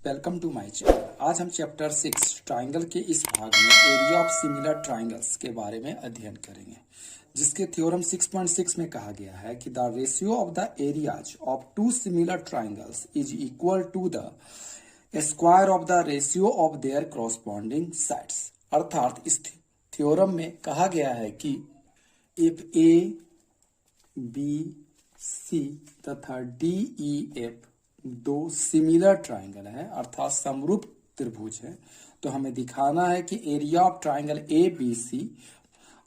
Welcome to my channel. आज हम chapter 6 triangle के इस भाग में एरिया ऑफ सिमिलर ट्राइंगल्स के बारे में अध्ययन करेंगे, जिसके थ्योरम 6.6 में कहा गया है कि the ratio of the areas of two similar triangles is equal to the square of the ratio of their corresponding sides. अर्थात इस थ्योरम में कहा गया है कि इफ ए बी सी तथा डी ई एफ दो सिमिलर ट्राइंगल है अर्थात समरूप त्रिभुज है, तो हमें दिखाना है कि area of triangle A B C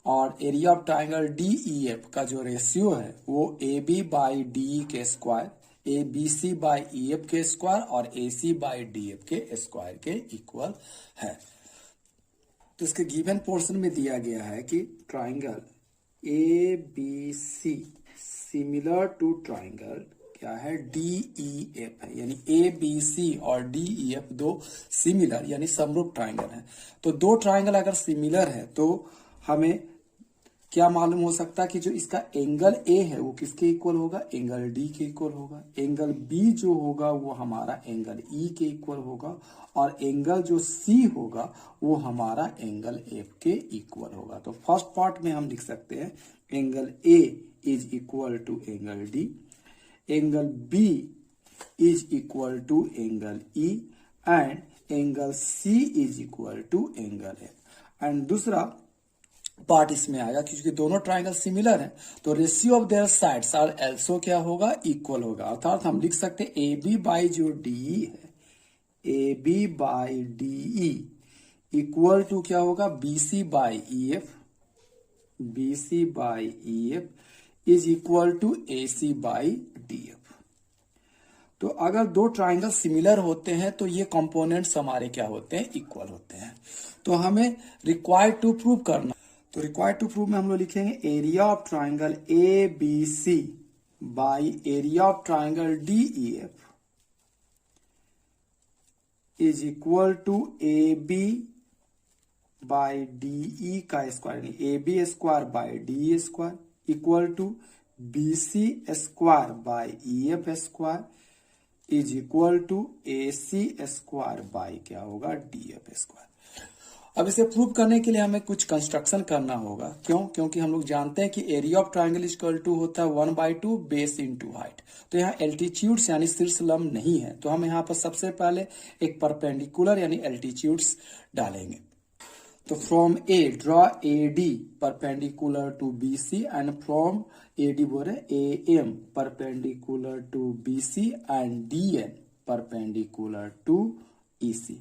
और area of triangle D E F का जो रेशियो है वो A B by D E के square, A B C by E F के स्क्वायर और A C by D F के square के इक्वल है। तो इसके गिवन पोर्शन में दिया गया है कि triangle A B C similar to triangle क्या है डी ई एफ है, यानी ए बी सी और डी ई एफ दो सिमिलर यानी समरूप ट्राइंगल है। तो दो ट्राइंगल अगर सिमिलर है तो हमें क्या मालूम हो सकता है कि जो इसका एंगल ए है वो किसके इक्वल होगा, एंगल डी के इक्वल होगा। एंगल बी जो होगा वो हमारा एंगल ई के इक्वल होगा और एंगल जो सी होगा वो हमारा एंगल एफ के इक्वल होगा। तो फर्स्ट पार्ट में हम लिख सकते हैं angle A is equal to angle D, angle B is equal to angle E and angle C is equal to angle F. And दूसरा पार्ट इसमें आएगा क्योंकि दोनों ट्राइंगल सिमिलर हैं तो ratio of their sides are also क्या होगा, equal होगा। अर्थात हम लिख सकते हैं ए बी बाई जो डी है, A B by D E equal to क्या होगा, B C by E F, B C by E F is equal to A C by D F. तो अगर दो ट्राइंगल सिमिलर होते हैं तो ये कंपोनेंट्स हमारे क्या होते हैं, इक्वल होते हैं। तो हमें रिक्वायर्ड टू प्रूव करना, तो रिक्वायर्ड टू प्रूव में हम लोग लिखेंगे area of triangle A B C by area of triangle D E F is equal to A B by D E का स्क्वायर, यानी A B square by D square equal to B C square by E F square is equal to A C square by क्या होगा, D F square. अब इसे prove करने के लिए हमें कुछ कंस्ट्रक्शन करना होगा। क्यों? क्योंकि हम लोग जानते हैं कि area of triangle equal to होता है 1/2 बेस इंटू हाइट। तो यहाँ एल्टीट्यूड्स यानी शीर्ष लंब नहीं है, तो हम यहाँ पर सबसे पहले एक परपेंडिकुलर यानी एल्टीट्यूड्स डालेंगे। तो from A draw A D perpendicular to B C and from A D बोल रहे A M perpendicular to B C and D N perpendicular to E C.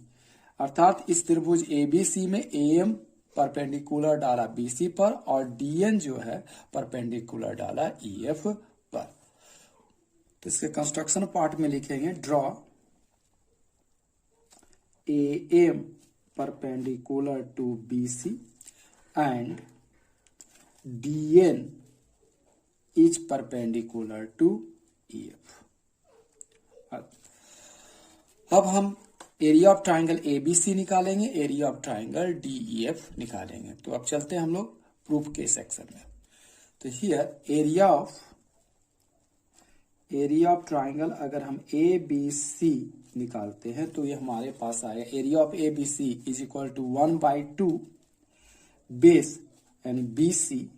अर्थात इस त्रिभुज ए बी सी में A M perpendicular डाला B C पर और D N जो है परपेंडिकुलर डाला ई एफ पर। तो इसके कंस्ट्रक्शन पार्ट में लिखेंगे draw A M perpendicular to BC and DN is perpendicular to EF। अब हम एरिया ऑफ ट्राइंगल ABC निकालेंगे, एरिया ऑफ ट्राइंगल DEF निकालेंगे। तो अब चलते हैं हम लोग प्रूफ के सेक्शन में। तो हियर एरिया ऑफ ट्राइंगल अगर हम ABC निकालते हैं तो ये हमारे पास आएगा area of A B C is equal to 1/2 base यानी बी सी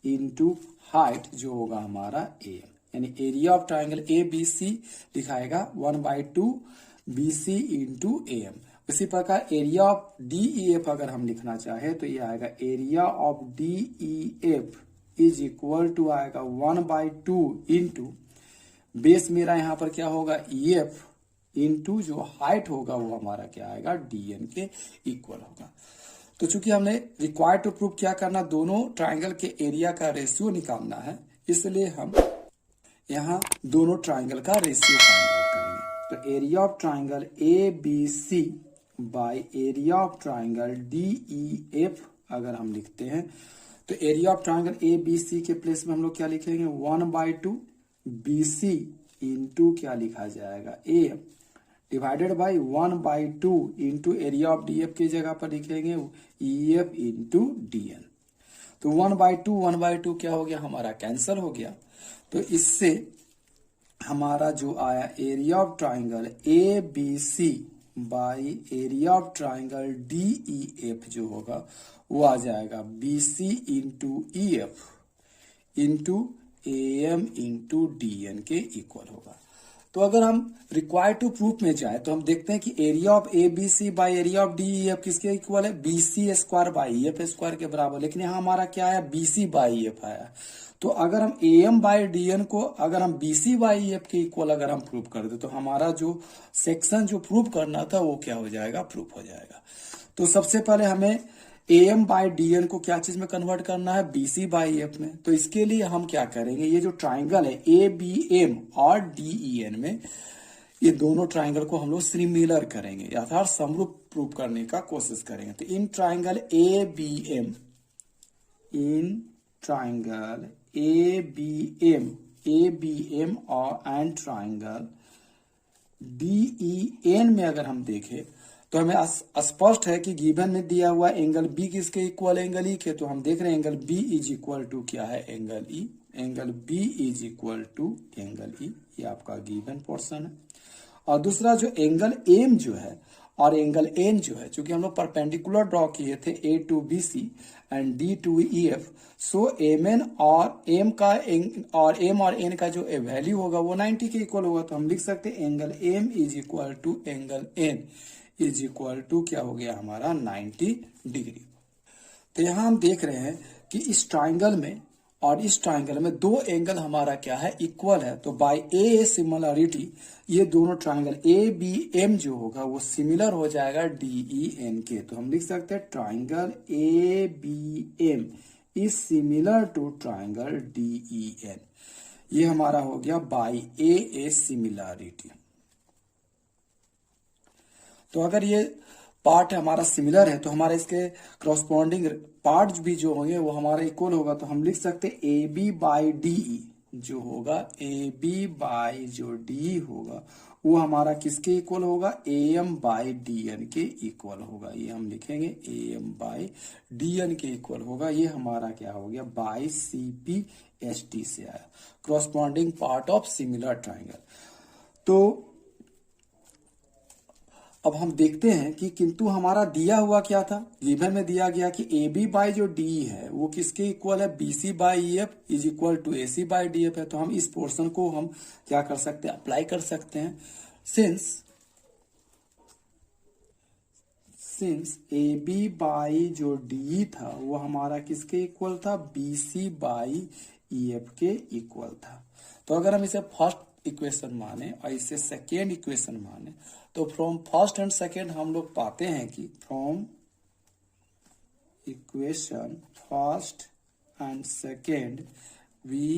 इंटू हाइट जो होगा हमारा ए एम, यानी area of triangle A B C दिखाएगा 1/2 B C into A M. उसी प्रकार area of D E F अगर हम लिखना चाहे तो ये आएगा area of D E F is equal to आएगा 1/2 इंटू बेस मेरा यहाँ पर क्या होगा ई एफ इंटू जो हाइट होगा वो हमारा क्या आएगा, डीएन के इक्वल होगा। तो चूंकि हमने रिक्वायर्ड टू प्रूव क्या करना, दोनों ट्राइंगल के एरिया का रेशियो निकालना है, इसलिए हम यहाँ दोनों ट्राइंगल का रेशियो फाइंड आउट करेंगे। तो area of triangle A B C by area of triangle D E F अगर हम लिखते हैं तो area of triangle A B C के प्लेस में हम लोग क्या लिखेंगे 1/2 बी सी इंटू क्या लिखा जाएगा A M divided by 1/2 into area of D F की जगह पर लिखेंगे E F into D N. तो 1/2 क्या हो गया, हमारा कैंसिल हो गया। तो इससे हमारा जो आया area of triangle A B C by area of triangle D E F जो होगा वो आ जाएगा B C into E F into A M into D N के इक्वल होगा। तो अगर हम रिक्वायर्ड टू प्रूफ में जाए तो हम देखते हैं कि area of A B C by area of D E F किसके इक्वल है, B C square by E F square के बराबर। लेकिन यहाँ हमारा क्या आया, B C by E F आया। तो अगर हम A M by D N को अगर हम B C by E F के इक्वल अगर हम प्रूफ कर दे तो हमारा जो सेक्शन जो प्रूफ करना था वो क्या हो जाएगा, प्रूफ हो जाएगा। तो सबसे पहले हमें A M by D N को क्या चीज में कन्वर्ट करना है, बी सी बाई एफ में। तो इसके लिए हम क्या करेंगे, ये जो ट्राइंगल है ए बी एम और डी ई एन में, ये दोनों ट्राइंगल को हम लोग सिमिलर करेंगे अर्थात समरूप प्रूफ करने का कोशिश करेंगे। तो in triangle A B M, in triangle A B M और and triangle D E N में अगर हम देखें तो हमें स्पष्ट है कि गिवन में दिया हुआ एंगल बी किसके इक्वल, एंगल ई के। तो हम देख रहे हैं angle B is equal to क्या है, angle E. Angle B is equal to angle E, ये आपका गिवन पोर्शन है। और दूसरा जो एंगल एम जो है और एंगल एन जो है, चूंकि हम लोग परपेंडिकुलर ड्रॉ किए थे A to B C and D to E F, so M N और एम का और एम और एन का जो वैल्यू होगा वो 90 के इक्वल होगा। तो हम लिख सकते हैं angle M is equal to angle N is equal to क्या हो गया हमारा 90 डिग्री। तो यहां हम देख रहे हैं कि इस ट्राइंगल में और इस ट्राइंगल में दो एंगल हमारा क्या है, इक्वल है। तो बाय ए सिमिलरिटी ये दोनों ट्राइंगल ए बी एम जो होगा वो सिमिलर हो जाएगा डी ई एन के। तो हम लिख सकते हैं triangle A B M is similar to triangle D E N. ये हमारा हो गया बाय ए सिमिलरिटी। तो अगर ये पार्ट हमारा सिमिलर है तो हमारे इसके क्रॉसपॉन्डिंग पार्ट भी जो होंगे वो हमारा इक्वल होगा। तो हम लिख सकते हैं A B by D E जो होगा, ए बी बाई जो डी होगा वो हमारा किसके इक्वल होगा, A M by D N के इक्वल होगा। ये हम लिखेंगे A M by D N के इक्वल होगा। ये हमारा क्या हो गया, by C P S T से आया, corresponding part of similar triangle. तो अब हम देखते हैं कि किंतु हमारा दिया हुआ क्या था, गिवन में दिया गया कि ए बी बाई जो डी है वो किसके इक्वल है, B C by E F is equal to A C by D F है। तो हम इस पोर्शन को हम क्या कर सकते हैं, अप्लाई कर सकते हैं। सिंस ए बी बाई जो डी था वो हमारा किसके इक्वल था, B C by E F के इक्वल था। तो अगर हम इसे फर्स्ट इक्वेशन माने और इसे सेकेंड इक्वेशन माने तो फ्रॉम फर्स्ट एंड सेकेंड हम लोग पाते हैं कि from equation first and second we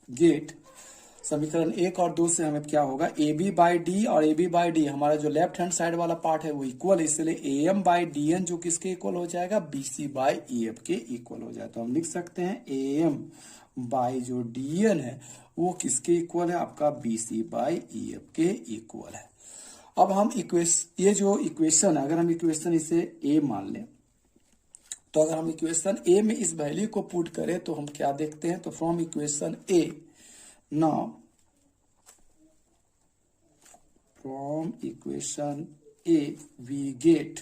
get, समीकरण 1 और 2 से हमें क्या होगा, ए बी बाई डी और ए बी बाई डी हमारा जो लेफ्ट हैंड साइड वाला पार्ट है वो इक्वल है, इसलिए A M by D N जो किसके इक्वल हो जाएगा, B C by E F के इक्वल हो जाए। तो हम लिख सकते हैं ए एम बाई जो डी एन है वो किसके इक्वल है, आपका B C by E F के इक्वल है। अब हम ये जो इक्वेशन है, अगर हम इक्वेशन इसे ए मान लें तो अगर हम इक्वेशन ए में इस वैल्यू को पुट करें तो हम क्या देखते हैं, तो from equation A, now from equation A we get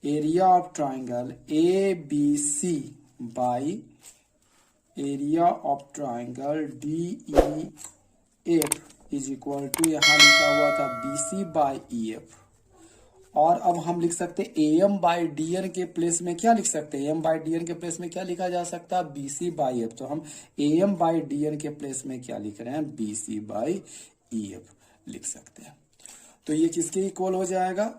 area of triangle A B C by area of triangle D E F is equal to, यहाँ लिखा हुआ था B C by E F, और अब हम लिख सकते हैं A M by D N के प्लेस में क्या लिख सकते हैं, एम बाई डी एन के प्लेस में क्या लिखा जा सकता है, बी सी बाई एफ। तो हम A M by D N के प्लेस में क्या लिख रहे हैं, B C by E F लिख सकते हैं। तो ये किसके इक्वल हो जाएगा,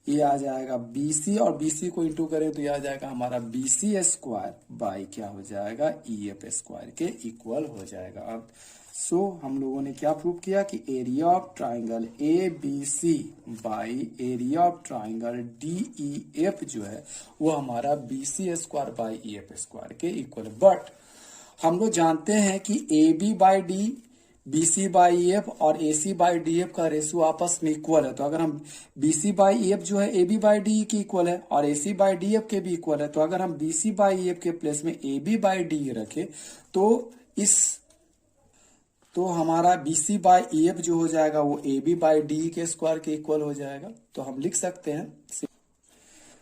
ये आ जाएगा बी सी और बी सी को इंटू करें तो ये आ जाएगा हमारा बी सी स्क्वायर बाई क्या हो जाएगा, ई एफ स्क्वायर के इक्वल हो जाएगा। अब सो हम लोगों ने क्या प्रूव किया कि area of triangle A B C by area of triangle D E F जो है वो हमारा B C square by E F square के इक्वल है। बट हम लोग जानते हैं कि A B by D, B C by F और A C by D F का रेशियो आपस में इक्वल है। तो अगर हम बी सी बाई एफ जो है ए बी बाई डी के इक्वल है और A C by D F के भी इक्वल है, तो अगर हम बी सी बाई एफ के प्लेस में ए बी बाई डी रखें तो इस तो हमारा BC बाई EF जो हो जाएगा वो AB बाई DE के स्क्वायर के इक्वल हो जाएगा। तो हम लिख सकते हैं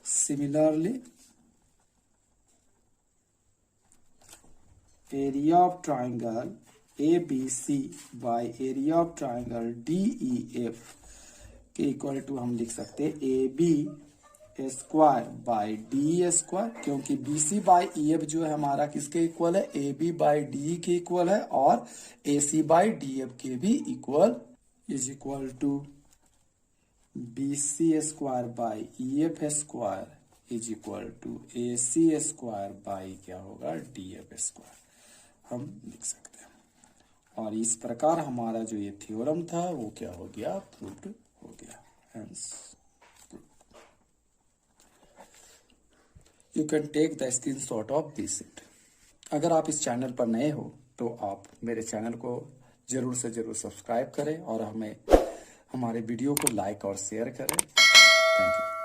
similarly area of triangle ABC by area of triangle DEF के इक्वल टू हम लिख सकते हैं AB square by DE square, क्योंकि BC बाई EF जो है हमारा किसके इक्वल है, AB बाई DE के इक्वल है, और AC बाई DF के भी equal is equal to BC square by EF square is equal to AC square by क्या होगा DF स्क्वायर हम लिख सकते हैं। और इस प्रकार हमारा जो ये थ्योरम था वो क्या हो गया, प्रूव्ड हो गया। Hence you can take the screenshot of this sheet. अगर आप इस चैनल पर नए हो तो आप मेरे चैनल को जरूर से जरूर सब्सक्राइब करें और हमें हमारे वीडियो को लाइक और शेयर करें। Thank you.